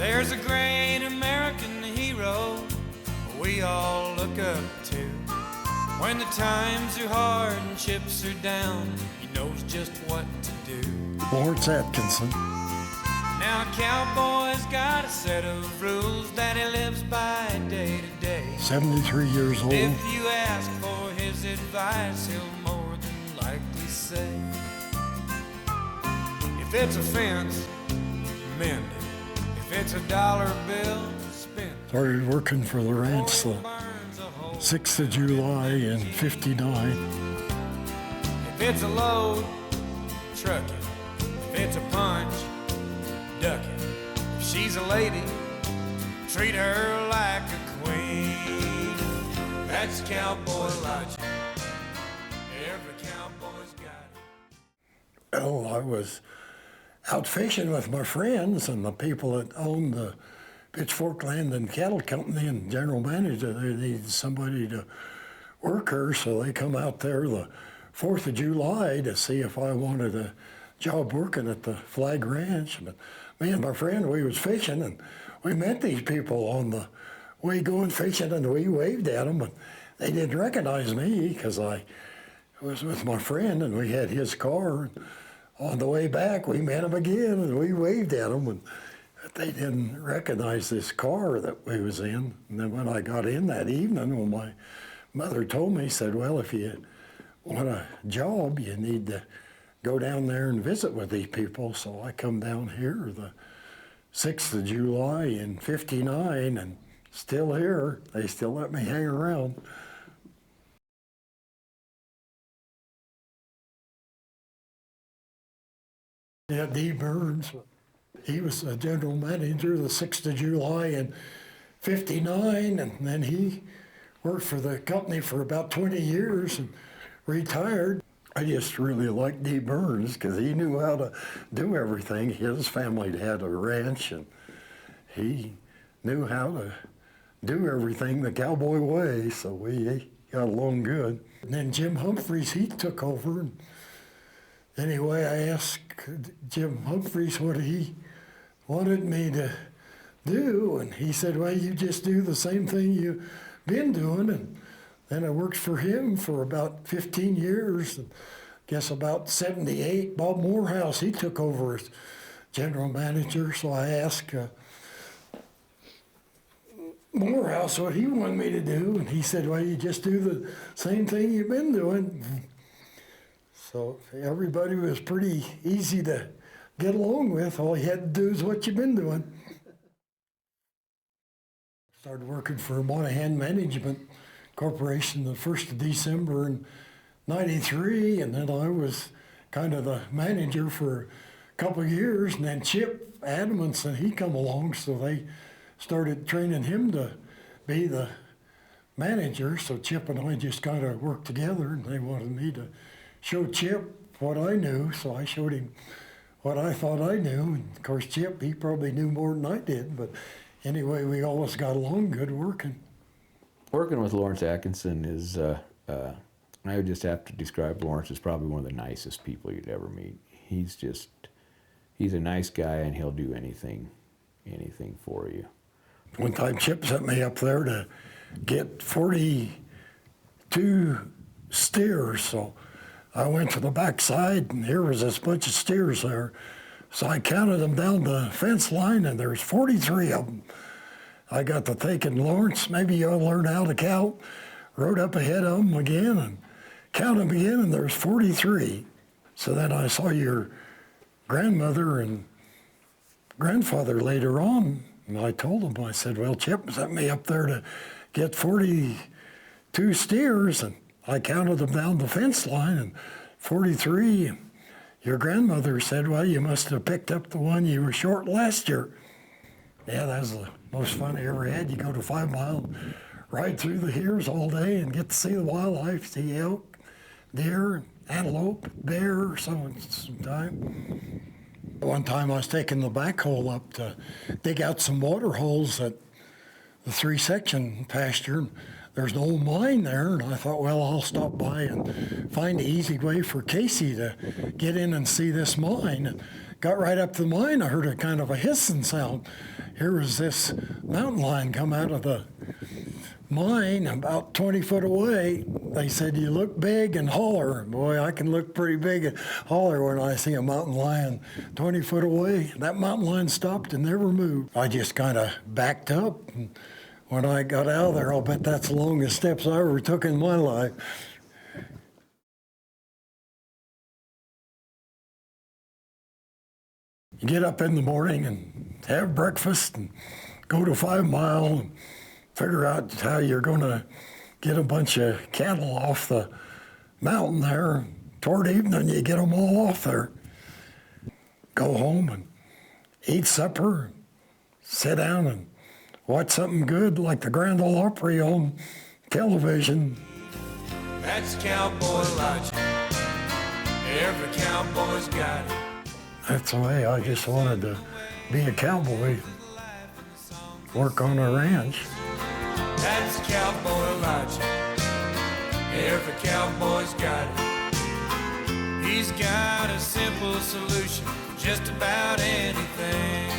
There's a great American hero we all look up to. When the times are hard and chips are down, he knows just what to do. Lawrence Atkinson. Now a cowboy's got a set of rules that he lives by day to day. 73 years old. If you ask for his advice, he'll more than likely say, if it's a fence, mend it. If it's a dollar bill, spend it. Started working for the ranch the 6th of July in '59. If it's a load, truck it. If it's a punch, duck it. If she's a lady, treat her like a queen. That's cowboy logic. Every cowboy's got it. Oh, I was out fishing with my friends and the people that owned the Pitchfork Land and Cattle Company and general manager. They needed somebody to work her, so they come out there the 4th of July to see if I wanted a job working at the Flag Ranch. But me and my friend, we was fishing, and we met these people on the way going fishing, and we waved at them, but they didn't recognize me because I was with my friend, and we had his car. On the way back, we met them again, and we waved at them, and they didn't recognize this car that we was in. And then when I got in that evening, when my mother told me, said, well, if you want a job, you need to go down there and visit with these people. So I come down here the 6th of July in '59, and still here. They still let me hang around. Yeah, D. Burns. He was a general manager the 6th of July in '59, and then he worked for the company for about 20 years and retired. I just really liked D. Burns because he knew how to do everything. His family had a ranch, and he knew how to do everything the cowboy way, so we got along good. And then Jim Humphreys, he took over. And anyway, I asked Jim Humphreys what he wanted me to do, and he said, well, you just do the same thing you've been doing. And then I worked for him for about 15 years. And I guess about '78, Bob Morehouse, he took over as general manager. So I asked Morehouse what he wanted me to do, and he said, well, you just do the same thing you've been doing. So everybody was pretty easy to get along with. All you had to do is what you've been doing. Started working for Monahan Management Corporation the 1st of December in '93, and then I was kind of the manager for a couple of years, and then Chip Adamson, he come along, so they started training him to be the manager. So Chip and I just kind of worked together, and they wanted me to show Chip what I knew, so I showed him what I thought I knew. And of course, Chip, he probably knew more than I did, but anyway, we always got along good working. Working with Lawrence Atkinson is, I would just have to describe Lawrence as probably one of the nicest people you'd ever meet. He's a nice guy, and he'll do anything for you. One time Chip sent me up there to get 42 steers, so I went to the backside, and here was this bunch of steers there. So I counted them down the fence line, and there's 43 of them. I got to thinking, Lawrence, maybe you'll learn how to count. Rode up ahead of them again and counted them again, and there's 43. So then I saw your grandmother and grandfather later on, and I told them, I said, well, Chip sent me up there to get 42 steers, and I counted them down the fence line, and 43. Your grandmother said, well, you must have picked up the one you were short last year. Yeah, that was the most fun I ever had. You go to 5 Mile, ride through the hills all day and get to see the wildlife, see elk, deer, antelope, bear, so on time. One time I was taking the backhoe up to dig out some water holes at the 3-section pasture. There's an old mine there, and I thought, well, I'll stop by and find an easy way for Casey to get in and see this mine. And got right up to the mine, I heard a kind of a hissing sound. Here was this mountain lion come out of the mine about 20 foot away. They said, "You look big and holler." Boy, I can look pretty big and holler when I see a mountain lion 20 foot away. That mountain lion stopped and never moved. I just kind of backed up. And when I got out of there, I'll bet that's the longest steps I ever took in my life. You get up in the morning and have breakfast and go to 5 Mile and figure out how you're going to get a bunch of cattle off the mountain there. Toward evening, you get them all off there. Go home and eat supper, sit down and watch something good like the Grand Ole Opry on television. That's cowboy logic. Every cowboy's got it. That's the way I just wanted to be a cowboy, work on a ranch. That's cowboy logic. Every cowboy's got it. He's got a simple solution, just about anything.